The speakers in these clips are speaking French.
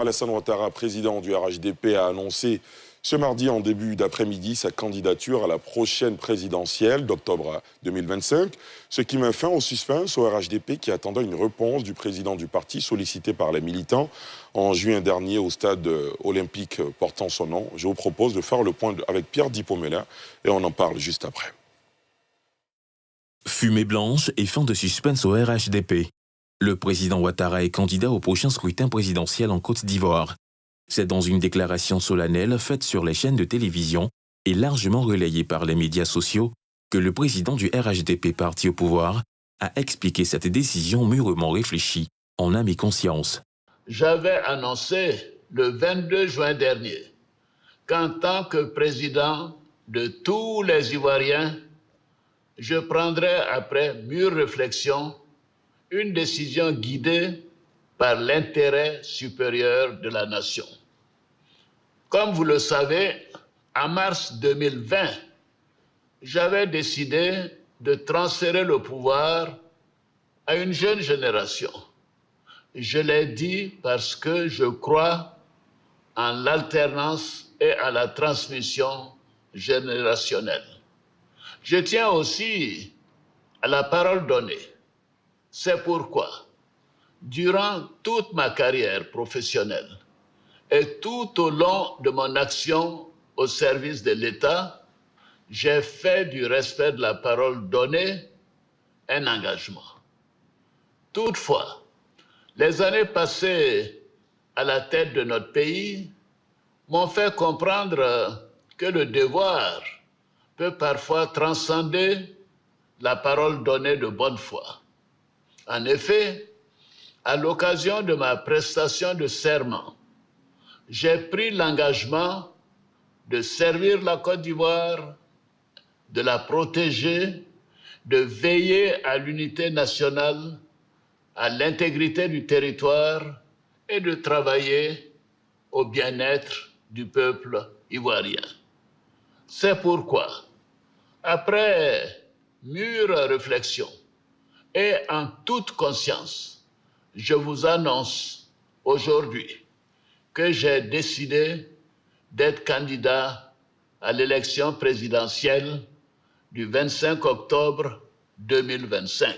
Alassane Ouattara, président du RHDP, a annoncé ce mardi en début d'après-midi sa candidature à la prochaine présidentielle d'octobre 2025, ce qui met fin au suspense au RHDP qui attendait une réponse du président du parti sollicité par les militants en juin dernier au stade olympique portant son nom. Je vous propose de faire le point avec Pierre Dipomela et on en parle juste après. Fumée blanche et fin de suspense au RHDP. Le président Ouattara est candidat au prochain scrutin présidentiel en Côte d'Ivoire. C'est dans une déclaration solennelle faite sur les chaînes de télévision et largement relayée par les médias sociaux que le président du RHDP parti au pouvoir a expliqué cette décision mûrement réfléchie en âme et conscience. J'avais annoncé le 22 juin dernier qu'en tant que président de tous les Ivoiriens, je prendrais après mûre réflexion une décision guidée par l'intérêt supérieur de la nation. Comme vous le savez, en mars 2020, j'avais décidé de transférer le pouvoir à une jeune génération. Je l'ai dit parce que je crois en l'alternance et à la transmission générationnelle. Je tiens aussi à la parole donnée. C'est pourquoi, durant toute ma carrière professionnelle et tout au long de mon action au service de l'État, j'ai fait du respect de la parole donnée un engagement. Toutefois, les années passées à la tête de notre pays m'ont fait comprendre que le devoir peut parfois transcender la parole donnée de bonne foi. En effet, à l'occasion de ma prestation de serment, j'ai pris l'engagement de servir la Côte d'Ivoire, de la protéger, de veiller à l'unité nationale, à l'intégrité du territoire et de travailler au bien-être du peuple ivoirien. C'est pourquoi, après mûre réflexion et en toute conscience, je vous annonce aujourd'hui que j'ai décidé d'être candidat à l'élection présidentielle du 25 octobre 2025.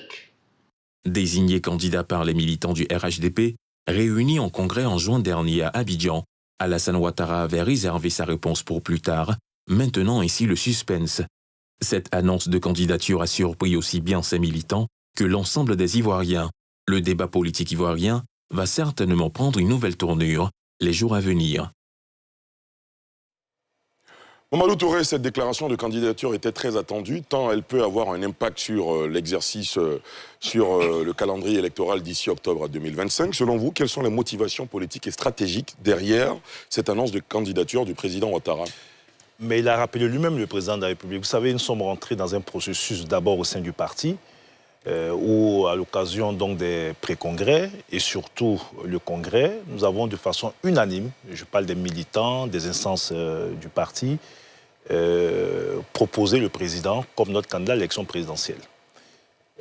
Désigné candidat par les militants du RHDP, réunis en congrès en juin dernier à Abidjan, Alassane Ouattara avait réservé sa réponse pour plus tard, maintenant ici le suspense. Cette annonce de candidature a surpris aussi bien ses militants que l'ensemble des Ivoiriens. Le débat politique ivoirien va certainement prendre une nouvelle tournure les jours à venir. Mamadou Touré, cette déclaration de candidature était très attendue, tant elle peut avoir un impact sur l'exercice, sur le calendrier électoral d'ici octobre 2025. Selon vous, quelles sont les motivations politiques et stratégiques derrière cette annonce de candidature du président Ouattara? Mais il a rappelé lui-même, le président de la République. Vous savez, nous sommes rentrés dans un processus d'abord au sein du parti, où à l'occasion donc des pré-congrès et surtout le congrès, nous avons de façon unanime, je parle des militants, des instances du parti, proposé le président comme notre candidat à l'élection présidentielle.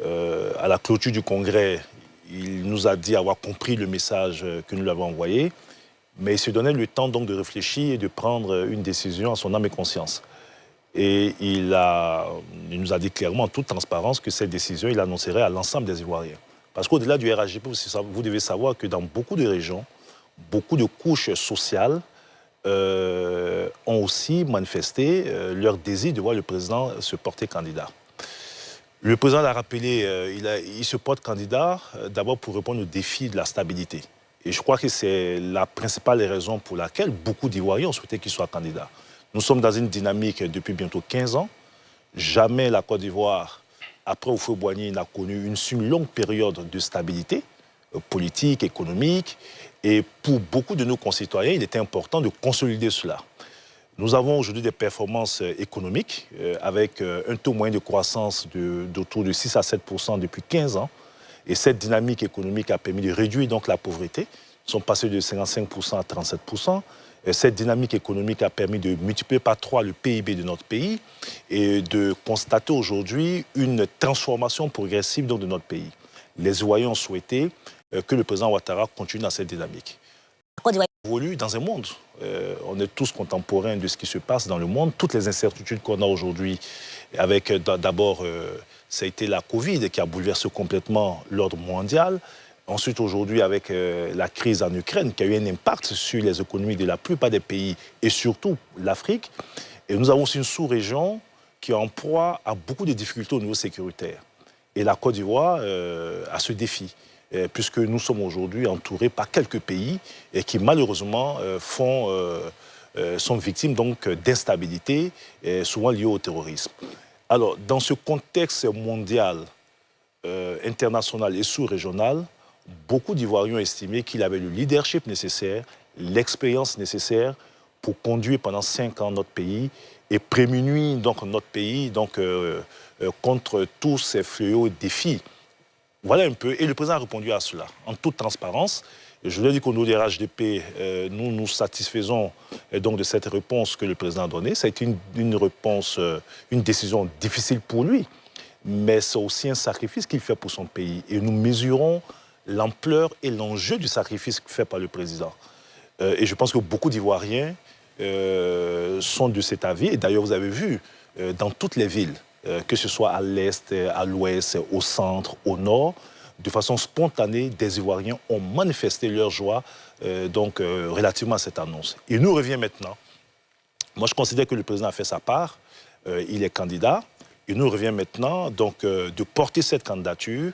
À la clôture du congrès, il nous a dit avoir compris le message que nous lui avons envoyé, mais il se donnait le temps donc de réfléchir et de prendre une décision à son âme et conscience. Et il nous a dit clairement, en toute transparence, que cette décision, il annoncerait à l'ensemble des Ivoiriens. Parce qu'au-delà du RHDP, vous devez savoir que dans beaucoup de régions, beaucoup de couches sociales ont aussi manifesté leur désir de voir le président se porter candidat. Le président l'a rappelé, il se porte candidat d'abord pour répondre au défi de la stabilité. Et je crois que c'est la principale raison pour laquelle beaucoup d'Ivoiriens ont souhaité qu'il soit candidat. Nous sommes dans une dynamique depuis bientôt 15 ans. Jamais la Côte d'Ivoire, après Houphouët-Boigny, n'a connu une longue période de stabilité politique, économique. Et pour beaucoup de nos concitoyens, il était important de consolider cela. Nous avons aujourd'hui des performances économiques avec un taux moyen de croissance d'autour de 6 à 7% depuis 15 ans. Et cette dynamique économique a permis de réduire donc la pauvreté. Nous sommes passés de 55% à 37%. Cette dynamique économique a permis de multiplier par 3 le PIB de notre pays et de constater aujourd'hui une transformation progressive donc, de notre pays. Les Ivoiriens ont souhaité que le président Ouattara continue dans cette dynamique. évolue dans un monde. On est tous contemporains de ce qui se passe dans le monde. Toutes les incertitudes qu'on a aujourd'hui, avec d'abord, ça a été la Covid qui a bouleversé complètement l'ordre mondial. Ensuite, aujourd'hui, avec la crise en Ukraine, qui a eu un impact sur les économies de la plupart des pays et surtout l'Afrique. Et nous avons aussi une sous-région qui est en proie à beaucoup de difficultés au niveau sécuritaire. Et la Côte d'Ivoire a ce défi, puisque nous sommes aujourd'hui entourés par quelques pays qui malheureusement sont victimes d'instabilité, souvent liée au terrorisme. Alors, dans ce contexte mondial, international et sous-régional, beaucoup d'Ivoiriens ont estimé qu'il avait le leadership nécessaire, l'expérience nécessaire pour conduire pendant 5 ans notre pays et prémunir notre pays contre tous ces fléaux et défis. Voilà un peu. Et le président a répondu à cela, en toute transparence. Je l'ai dit qu'au niveau des RHDP, nous nous satisfaisons de cette réponse que le président a donnée. Ça a été une réponse, une décision difficile pour lui, mais c'est aussi un sacrifice qu'il fait pour son pays. Et nous mesurons l'ampleur et l'enjeu du sacrifice fait par le président. Et je pense que beaucoup d'Ivoiriens sont de cet avis. Et d'ailleurs, vous avez vu, dans toutes les villes, que ce soit à l'est, à l'ouest, au centre, au nord, de façon spontanée, des Ivoiriens ont manifesté leur joie relativement à cette annonce. Il nous revient maintenant. Moi, je considère que le président a fait sa part. Il est candidat. Il nous revient maintenant de porter cette candidature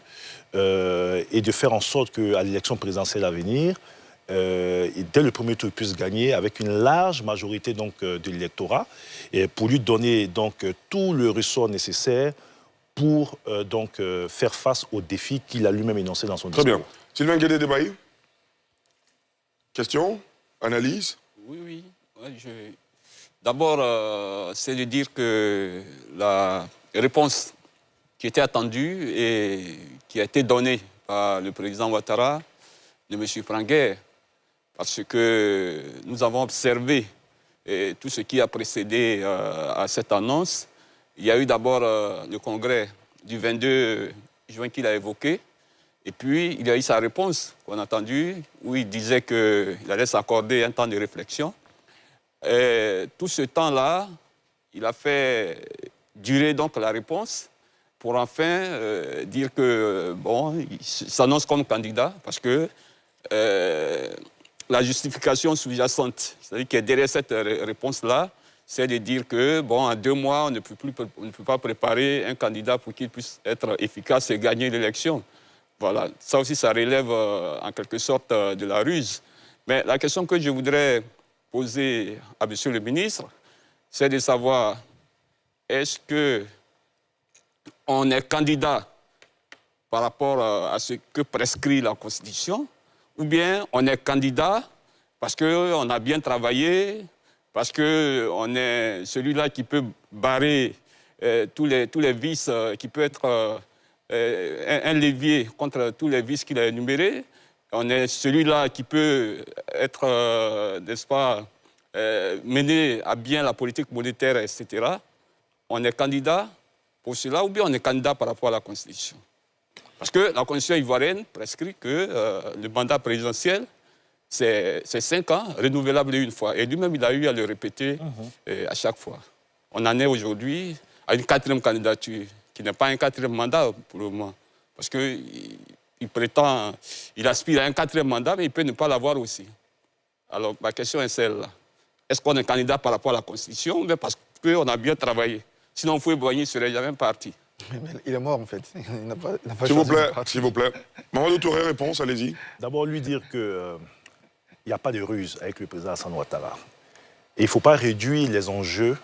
et de faire en sorte qu'à l'élection présidentielle à venir, dès le premier tour, il puisse gagner avec une large majorité de l'électorat et pour lui donner tout le ressort nécessaire pour faire face aux défis qu'il a lui-même énoncés dans son discours. Très bien. Sylvain Guédé-Debaï. Question? Analyse? Oui. D'abord, c'est de dire que la réponse qui était attendue et qui a été donnée par le président Ouattara de M. Franguet, parce que nous avons observé tout ce qui a précédé à cette annonce. Il y a eu d'abord le congrès du 22 juin qu'il a évoqué, et puis il y a eu sa réponse qu'on a entendue, où il disait qu'il allait s'accorder un temps de réflexion. Et tout ce temps-là, il a fait durer la réponse pour enfin dire que, il s'annonce comme candidat, parce que la justification sous-jacente, c'est-à-dire que derrière cette réponse-là, c'est de dire que, en 2 mois, on ne peut pas préparer un candidat pour qu'il puisse être efficace et gagner l'élection. Voilà, ça aussi, ça relève en quelque sorte de la ruse. Mais la question que je voudrais poser à M. le ministre, c'est de savoir, est-ce qu'on est candidat par rapport à ce que prescrit la Constitution, ou bien on est candidat parce qu'on a bien travaillé, parce qu'on est celui-là qui peut barrer tous les vices, qui peut être un levier contre tous les vices qu'il a énumérés. On est celui-là qui peut être, n'est-ce pas, mener à bien la politique monétaire, etc. On est candidat pour cela, ou bien on est candidat par rapport à la Constitution. Parce que la Constitution ivoirienne prescrit que le mandat présidentiel, c'est 5 ans, renouvelable une fois. Et lui-même, il a eu à le répéter à chaque fois. On en est aujourd'hui à une 4e candidature, qui n'est pas un 4e mandat pour le moment. Parce qu'il prétend, il aspire à un 4e mandat, mais il peut ne pas l'avoir aussi. Alors, ma question est celle-là. Est-ce qu'on est candidat par rapport à la Constitution, ou parce qu'on a bien travaillé? Sinon, Foué-Boigny ne serait jamais parti. Mais il est mort, en fait. Il n'a pas S'il vous plaît. Mamadou Touré, réponse, allez-y. D'abord, lui dire qu'il n'y a pas de ruse avec le président Alassane Ouattara. Et il ne faut pas réduire les enjeux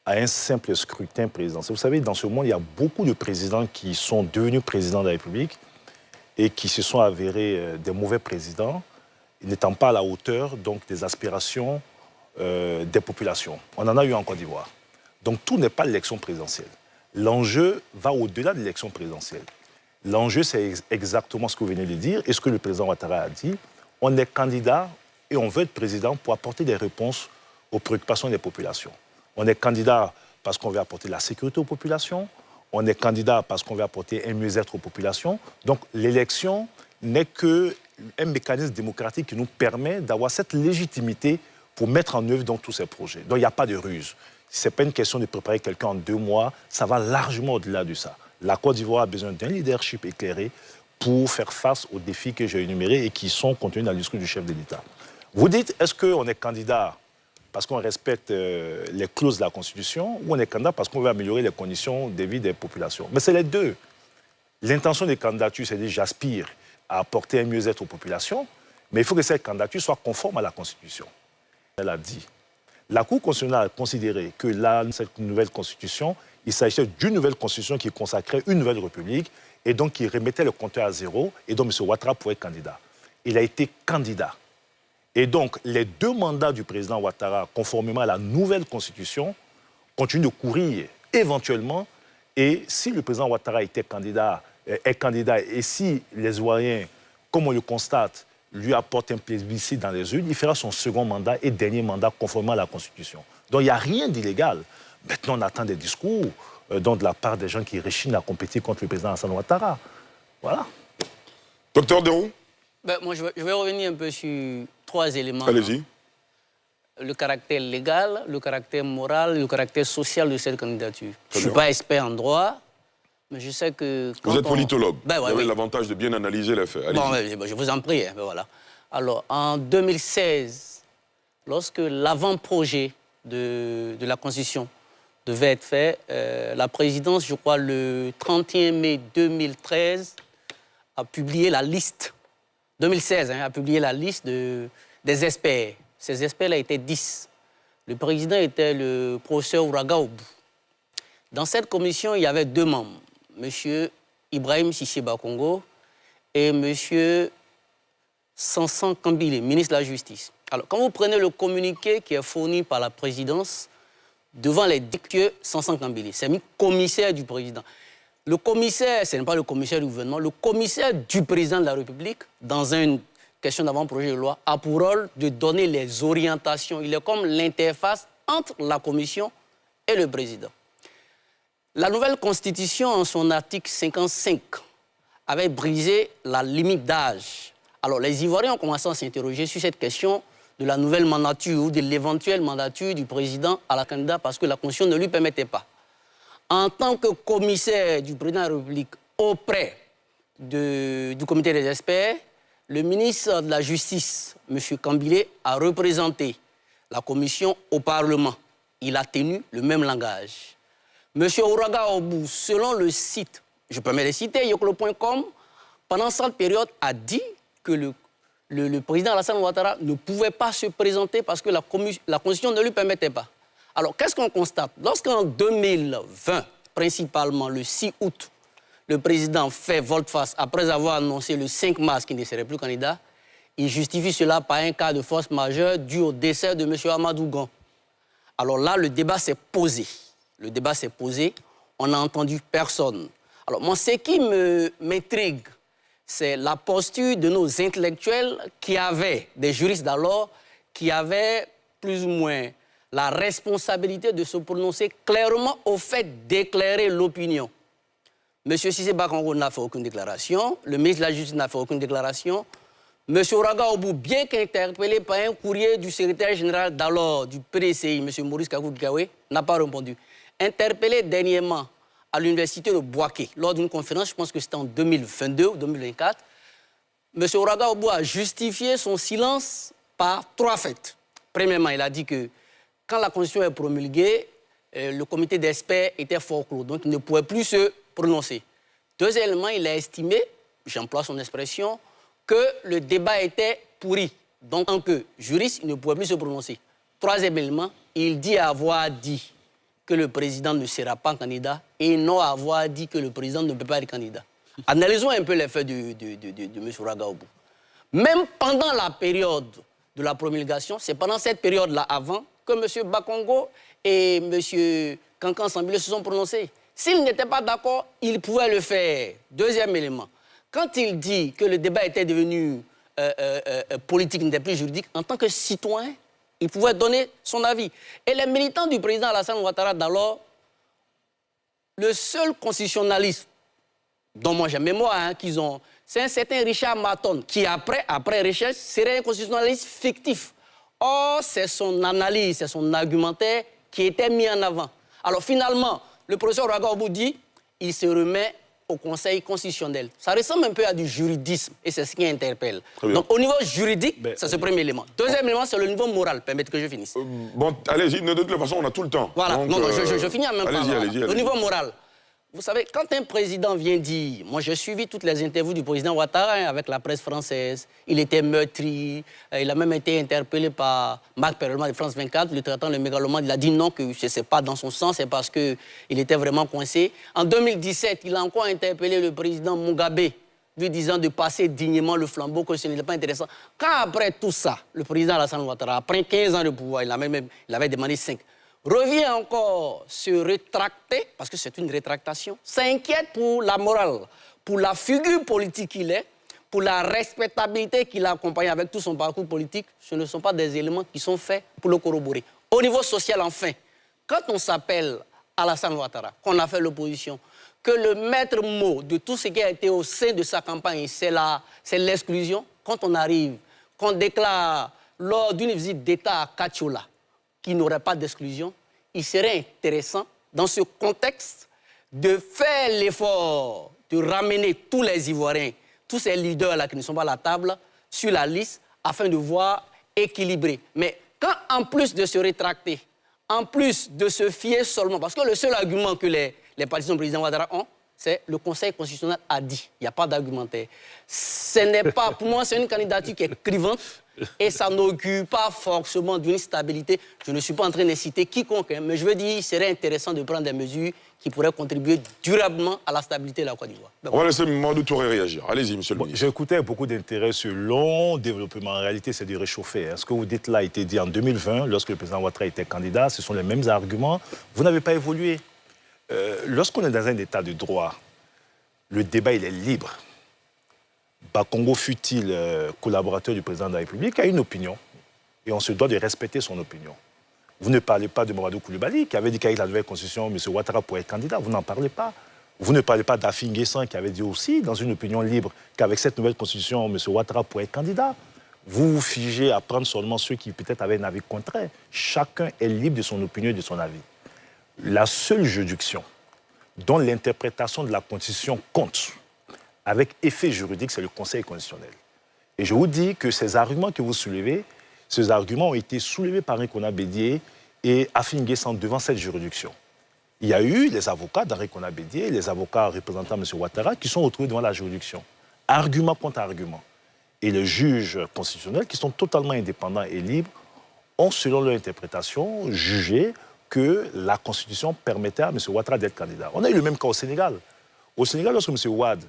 à un simple scrutin présidentiel. Vous savez, dans ce monde, il y a beaucoup de présidents qui sont devenus présidents de la République et qui se sont avérés des mauvais présidents, n'étant pas à la hauteur des aspirations des populations. On en a eu en Côte d'Ivoire. Donc tout n'est pas l'élection présidentielle. L'enjeu va au-delà de l'élection présidentielle. L'enjeu, c'est exactement ce que vous venez de dire et ce que le président Ouattara a dit. On est candidat et on veut être président pour apporter des réponses aux préoccupations des populations. On est candidat parce qu'on veut apporter la sécurité aux populations. On est candidat parce qu'on veut apporter un mieux-être aux populations. Donc l'élection n'est que un mécanisme démocratique qui nous permet d'avoir cette légitimité pour mettre en œuvre donc, tous ces projets. Donc il n'y a pas de ruse. Ce n'est pas une question de préparer quelqu'un en 2 mois, ça va largement au-delà de ça. La Côte d'Ivoire a besoin d'un leadership éclairé pour faire face aux défis que j'ai énumérés et qui sont contenus dans le discours du chef de l'État. Vous dites, est-ce qu'on est candidat parce qu'on respecte les clauses de la Constitution ou on est candidat parce qu'on veut améliorer les conditions de vie des populations? Mais c'est les deux. L'intention des candidatures, c'est de dire j'aspire à apporter un mieux-être aux populations, mais il faut que cette candidature soit conforme à la Constitution. Elle a dit. La Cour constitutionnelle a considéré que là, cette nouvelle Constitution, il s'agissait d'une nouvelle Constitution qui consacrait une nouvelle République et donc qui remettait le compteur à zéro et donc M. Ouattara pourrait être candidat. Il a été candidat. Et donc, les 2 mandats du président Ouattara, conformément à la nouvelle Constitution, continuent de courir éventuellement. Et si le président Ouattara est candidat et si les Ivoiriens, comme on le constate, lui apportent un plébiscite dans les urnes, il fera son second mandat et dernier mandat conformément à la Constitution. Donc il n'y a rien d'illégal. Maintenant, on attend des discours de la part des gens qui rechignent à compétir contre le président Alassane Ouattara. Voilà. Docteur Deroux? Moi, je vais revenir un peu sur 3 éléments. Allez-y. Le caractère légal, le caractère moral, le caractère social de cette candidature. Je ne suis pas expert en droit, mais je sais que... Vous êtes politologue. Ouais, vous avez oui. l'avantage de bien analyser les faits. Bon, je vous en prie. Voilà. Alors, en 2016, lorsque l'avant-projet de la Constitution devait être fait, la présidence, je crois, le 31 mai 2013, a publié la liste, 2016, a publié la liste des experts. Ces experts-là étaient 10. Le président était le professeur Ouraga Obou. Dans cette commission, il y avait 2 membres, M. Ibrahim Sissé Bakongo et M. Sansan Kambile, ministre de la Justice. Alors, quand vous prenez le communiqué qui est fourni par la présidence, devant les dicteux Sansan Kambile, c'est mis commissaire du président. Le commissaire, ce n'est pas le commissaire du gouvernement, le commissaire du président de la République, dans une question d'avant-projet de loi, a pour rôle de donner les orientations. Il est comme l'interface entre la commission et le président. La nouvelle Constitution, en son article 55, avait brisé la limite d'âge. Alors, les Ivoiriens ont commencé à s'interroger sur cette question de la nouvelle mandature ou de l'éventuelle mandature du président à la candidat parce que la Constitution ne lui permettait pas. En tant que commissaire du président de la République auprès du comité des experts, le ministre de la Justice, M. Kambile, a représenté la commission au Parlement. Il a tenu le même langage. M. Ouraga Obou, selon le site, je peux me les citer, yoklo.com, pendant cette période, a dit que le président Alassane Ouattara ne pouvait pas se présenter parce que la Constitution ne lui permettait pas. Alors, qu'est-ce qu'on constate? Lorsqu'en 2020, principalement le 6 août, le président fait volte-face après avoir annoncé le 5 mars qu'il ne serait plus candidat, il justifie cela par un cas de force majeure dû au décès de M. Amadou Gon. Alors là, le débat s'est posé. Le débat s'est posé, on n'a entendu personne. Alors moi, ce qui m'intrigue, c'est la posture de nos intellectuels qui avaient, des juristes d'alors, qui avaient plus ou moins la responsabilité de se prononcer clairement au fait d'éclairer l'opinion. M. Sissé Bakongo n'a fait aucune déclaration, le ministre de la Justice n'a fait aucune déclaration. M. Ouraga Obou, bien qu'interpellé par un courrier du secrétaire général d'alors du PDCI, M. Maurice Kakou-Dikawé, n'a pas répondu. Interpellé dernièrement à l'université de Bouaké, lors d'une conférence, je pense que c'était en 2022 ou 2024, M. Ouraga Obou a justifié son silence par 3 faits. Premièrement, il a dit que quand la Constitution est promulguée, le comité d'experts était fort clos, donc il ne pouvait plus se prononcer. Deuxièmement, il a estimé, j'emploie son expression, que le débat était pourri. Donc, en tant que juriste, il ne pouvait plus se prononcer. Troisième élément, il dit avoir dit que le président ne sera pas candidat et non avoir dit que le président ne peut pas être candidat. Analysons un peu les faits de M. Ouraga Obou. Même pendant la période de la promulgation, c'est pendant cette période-là avant que M. Bakongo et M. Kankan Sambile se sont prononcés. S'ils n'étaient pas d'accord, ils pouvaient le faire. Deuxième élément, quand il dit que le débat était devenu politique, n'était plus juridique, en tant que citoyen, il pouvait donner son avis. Et les militants du président Alassane Ouattara d'alors, le seul constitutionnaliste dont moi j'ai mémoire, hein, qu'ils ont, c'est un certain Richard Maton qui, après recherche, serait un constitutionnaliste fictif. Or, c'est son analyse, c'est son argumentaire qui était mis en avant. Alors finalement, le professeur Ouagadougou dit, il se remet au Conseil constitutionnel. Ça ressemble un peu à du juridisme et c'est ce qui interpelle. Donc au niveau juridique, c'est ce premier élément. Deuxième élément, c'est le niveau moral. Permettez que je finisse. Bon, allez-y, de toute façon, on a tout le temps. Voilà, donc, non, je finis en même temps. Allez-y. Au niveau moral, vous savez, quand un président vient dire, moi j'ai suivi toutes les interviews du président Ouattara avec la presse française, il était meurtri, il a même été interpellé par Marc Perelman de France 24, le traitant le mégalomane, il a dit non, que ce n'est pas dans son sens, c'est parce qu'il était vraiment coincé. En 2017, il a encore interpellé le président Mugabe, lui disant de passer dignement le flambeau, que ce n'était pas intéressant. Quand après tout ça, le président Alassane Ouattara, après 15 ans de pouvoir, il avait demandé 5, revient encore se rétracter, parce que c'est une rétractation, s'inquiète pour la morale, pour la figure politique qu'il est, pour la respectabilité qu'il a accompagnée avec tout son parcours politique, ce ne sont pas des éléments qui sont faits pour le corroborer. Au niveau social, enfin, quand on s'appelle Alassane Ouattara, qu'on a fait l'opposition, que le maître mot de tout ce qui a été au sein de sa campagne, c'est l'exclusion, quand on arrive, qu'on déclare lors d'une visite d'État à Katiola, qui n'aurait pas d'exclusion, il serait intéressant, dans ce contexte, de faire l'effort de ramener tous les Ivoiriens, tous ces leaders-là qui ne sont pas à la table, sur la liste, afin de voir équilibrer. Mais quand, en plus de se rétracter, en plus de se fier seulement, parce que le seul argument que les partisans du président Ouattara ont, c'est le Conseil constitutionnel a dit. Il n'y a pas d'argumentaire. Ce n'est pas, pour moi, c'est une candidature qui est clivante et ça n'augure pas forcément d'une stabilité. Je ne suis pas en train de citer quiconque, hein, mais je veux dire, il serait intéressant de prendre des mesures qui pourraient contribuer durablement à la stabilité de la Côte d'Ivoire. On va laisser Mamadou Touré réagir. Allez-y, monsieur le ministre. J'écoutais avec beaucoup d'intérêt ce long développement. En réalité, c'est du réchauffé. Ce que vous dites là a été dit en 2020, lorsque le président Ouattara était candidat. Ce sont les mêmes arguments. Vous n'avez pas évolué. Lorsqu'on est dans un état de droit, le débat, il est libre. Bakongo fut-il collaborateur du président de la République, a une opinion. Et on se doit de respecter son opinion. Vous ne parlez pas de Mamadou Koulibaly, qui avait dit qu'avec la nouvelle constitution, M. Ouattara pourrait être candidat. Vous n'en parlez pas. Vous ne parlez pas d'Afin Guessan, qui avait dit aussi, dans une opinion libre, qu'avec cette nouvelle constitution, M. Ouattara pourrait être candidat. Vous vous figez à prendre seulement ceux qui peut-être avaient un avis contraire. Chacun est libre de son opinion et de son avis. La seule juridiction dont l'interprétation de la Constitution compte, avec effet juridique, c'est le Conseil constitutionnel. Et je vous dis que ces arguments que vous soulevez, ces arguments ont été soulevés par Nkona Bédié et Afin Guessan devant cette juridiction. Il y a eu les avocats d'Nkona Bédié, les avocats représentant M. Ouattara, qui sont retrouvés devant la juridiction. Argument contre argument. Et les juges constitutionnels, qui sont totalement indépendants et libres, ont, selon leur interprétation, jugé que la Constitution permettait à M. Ouattara d'être candidat. On a eu le même cas au Sénégal. Au Sénégal, lorsque M. Ouad,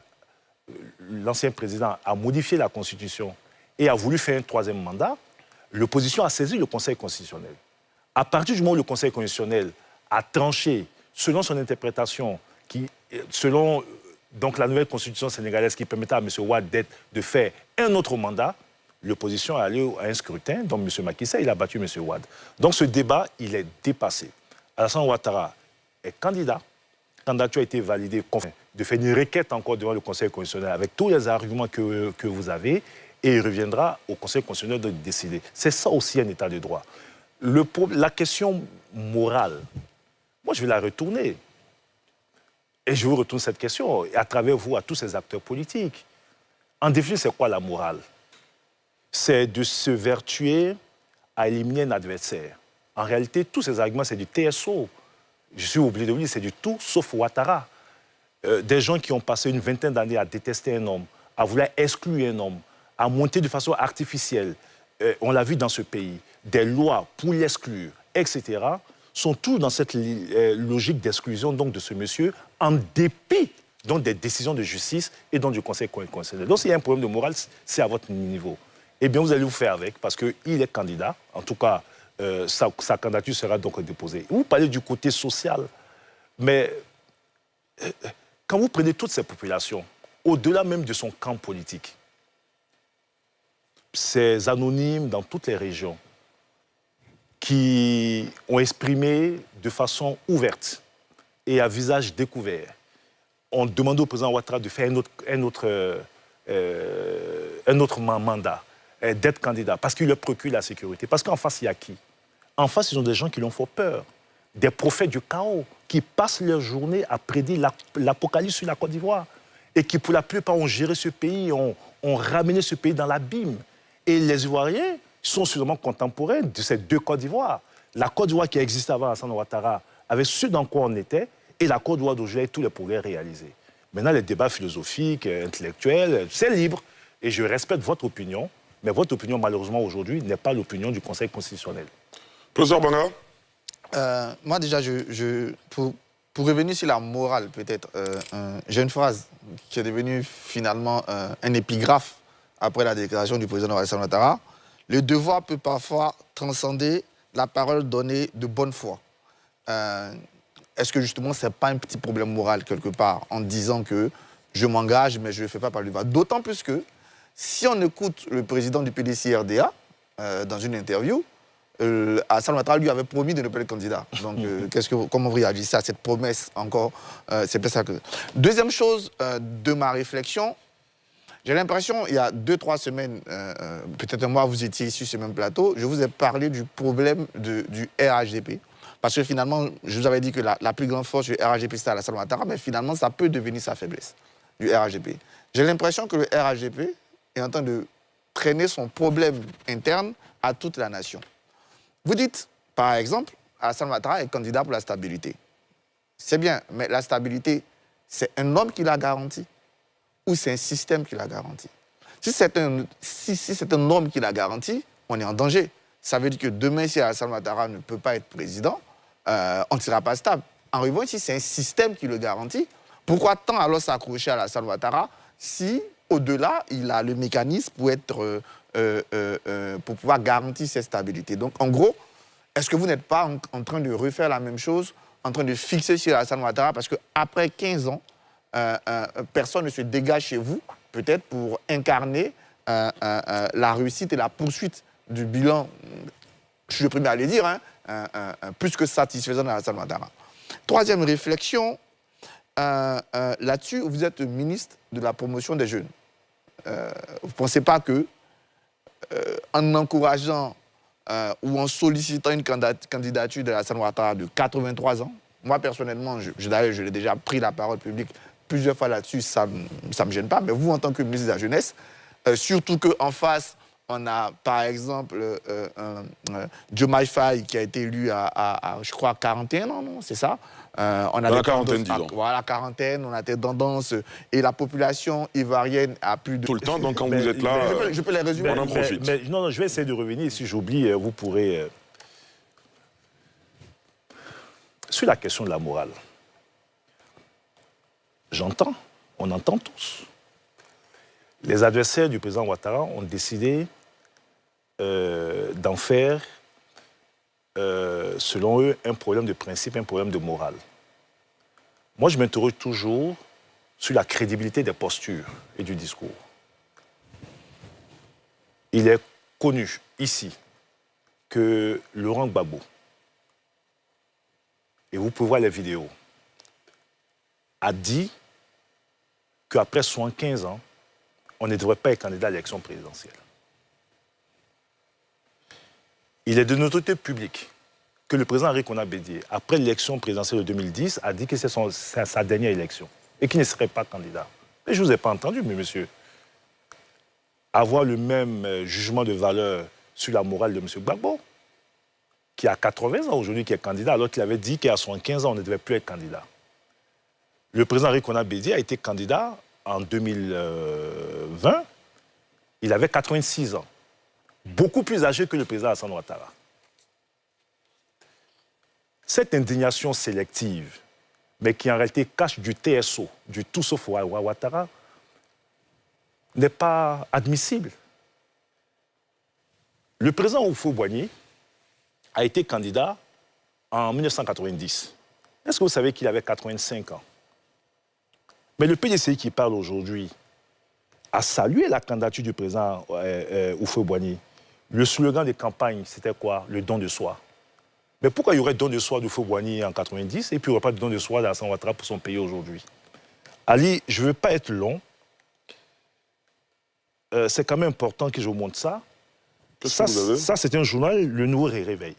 l'ancien président, a modifié la Constitution et a voulu faire un troisième mandat, l'opposition a saisi le Conseil constitutionnel. À partir du moment où le Conseil constitutionnel a tranché, selon son interprétation, selon donc, la nouvelle Constitution sénégalaise qui permettait à M. Ouad de faire un autre mandat, l'opposition est allée à un scrutin, donc M. Macky Sall, il a battu M. Ouad. Donc ce débat, il est dépassé. Alassane Ouattara est candidat. La candidature a été validée, de faire une requête encore devant le Conseil constitutionnel avec tous les arguments que vous avez, et il reviendra au Conseil constitutionnel de décider. C'est ça aussi un état de droit. La question morale, moi je vais la retourner. Et je vous retourne cette question, à travers vous, à tous ces acteurs politiques. En définitive, c'est quoi la morale? C'est de se vertuer à éliminer un adversaire. En réalité, tous ces arguments, c'est du TSO. Je suis obligé de vous dire, c'est du tout sauf Ouattara. Des gens qui ont passé une vingtaine d'années à détester un homme, à vouloir exclure un homme, à monter de façon artificielle, on l'a vu dans ce pays, des lois pour l'exclure, etc., sont tous dans cette logique d'exclusion donc, de ce monsieur, en dépit donc, des décisions de justice et donc, du Conseil constitutionnel. Donc s'il y a un problème de morale, c'est à votre niveau. Eh bien, vous allez vous faire avec, parce qu'il est candidat. En tout cas, sa candidature sera donc déposée. Vous parlez du côté social, mais quand vous prenez toutes ces populations, au-delà même de son camp politique, ces anonymes dans toutes les régions qui ont exprimé de façon ouverte et à visage découvert on demandait au président Ouattara de faire un autre mandat, d'être candidat, parce qu'il leur procure la sécurité. Parce qu'en face, il y a qui? En face, ils ont des gens qui leur font peur, des prophètes du chaos, qui passent leur journée à prédire l'apocalypse sur la Côte d'Ivoire, et qui, pour la plupart, ont géré ce pays, ont ramené ce pays dans l'abîme. Et les Ivoiriens sont sûrement contemporains de ces deux Côtes d'Ivoire. La Côte d'Ivoire qui existait avant Alassane Ouattara avait ce dans quoi on était, et la Côte d'Ivoire d'aujourd'hui avec tous les progrès réalisés. Maintenant, les débats philosophiques, intellectuels, c'est libre. Et je respecte votre opinion, mais votre opinion, malheureusement, aujourd'hui, n'est pas l'opinion du Conseil constitutionnel. Professeur Banga. Moi, déjà, pour revenir sur la morale, peut-être, j'ai une phrase qui est devenue finalement un épigraphe après la déclaration du président Alassane Ouattara. Le devoir peut parfois transcender la parole donnée de bonne foi. Est-ce que justement, ce n'est pas un petit problème moral quelque part en disant que je m'engage, mais je ne le fais pas par le devoir? D'autant plus que si on écoute le président du PDC-RDA dans une interview, Alassane Ouattara lui avait promis de ne pas être candidat. Donc, comment vous réagissez à cette promesse encore? C'est peut-être ça que... Deuxième chose de ma réflexion, j'ai l'impression, il y a 2-3 semaines, peut-être un mois, vous étiez sur ce même plateau, je vous ai parlé du problème du RHDP. Parce que finalement, je vous avais dit que la plus grande force du RHDP, c'était Alassane Ouattara, mais finalement, ça peut devenir sa faiblesse, du RHDP. J'ai l'impression que le RHDP est en train de traîner son problème interne à toute la nation. Vous dites, par exemple, Alassane Ouattara est candidat pour la stabilité. C'est bien, mais la stabilité, c'est un homme qui l'a garantie ou c'est un système qui l'a garantie? Si c'est un homme qui l'a garantie, on est en danger. Ça veut dire que demain, si Alassane Ouattara ne peut pas être président, on ne sera pas stable. En revanche, si c'est un système qui le garantit, pourquoi tant alors s'accrocher à Alassane Ouattara si, au-delà, il a le mécanisme pour pouvoir garantir cette stabilité? Donc, en gros, est-ce que vous n'êtes pas en train de refaire la même chose, en train de fixer sur Alassane Ouattara? Parce qu'après 15 ans, personne ne se dégage chez vous, peut-être pour incarner la réussite et la poursuite du bilan, je suis le premier à le dire, plus que satisfaisant d'Alassane Ouattara. Troisième réflexion, là-dessus, vous êtes ministre de la promotion des jeunes. Vous ne pensez pas que, en encourageant ou en sollicitant une candidature d'Alassane Ouattara de 83 ans, moi personnellement, d'ailleurs, je l'ai déjà pris la parole publique plusieurs fois là-dessus, ça ne me gêne pas, mais vous, en tant que ministre de la Jeunesse, surtout qu'en face, on a, par exemple, Diomaye Faye qui a été élu à je crois, 41 ans, non? C'est ça? On a la quarantaine, disons. Voilà, quarantaine, on a des tendances. Et la population ivoirienne a plus de... Tout le temps, donc quand vous êtes là, je peux les résumer. on en profite. Non, je vais essayer de revenir. Si j'oublie, vous pourrez... Sur la question de la morale, j'entends, on entend tous. Les adversaires du président Ouattara ont décidé d'en faire, selon eux, un problème de principe, un problème de morale. Moi, je m'interroge toujours sur la crédibilité des postures et du discours. Il est connu ici que Laurent Gbagbo, et vous pouvez voir les vidéos, a dit qu'après 75 ans, on ne devrait pas être candidat à l'élection présidentielle. Il est de notoriété publique que le président Henri Konan Bédié, après l'élection présidentielle de 2010, a dit que c'est sa dernière élection et qu'il ne serait pas candidat. Mais je ne vous ai pas entendu, mais monsieur, avoir le même jugement de valeur sur la morale de M. Gbagbo, qui a 80 ans aujourd'hui, qui est candidat, alors qu'il avait dit qu'à 75 ans, on ne devait plus être candidat. Le président Henri Konan Bédié a été candidat en 2020, il avait 86 ans, beaucoup plus âgé que le président Alassane Ouattara. Cette indignation sélective, mais qui en réalité cache du TSO, du tout sauf Ouattara, n'est pas admissible. Le président Houphouët-Boigny a été candidat en 1990. Est-ce que vous savez qu'il avait 85 ans? Mais le PDCI qui parle aujourd'hui a salué la candidature du président Houphouët-Boigny. Le slogan de campagne, c'était quoi? Le don de soi. Mais pourquoi il y aurait don de soi d'Houphouët-Boigny en 90 et puis il n'y aurait pas de don de soi d'Alassane Ouattara pour son pays aujourd'hui? Ali, je ne veux pas être long. C'est quand même important que je vous montre ça. Qu'est-ce que vous avez? Ça, c'est un journal, Le Nouveau Réveil.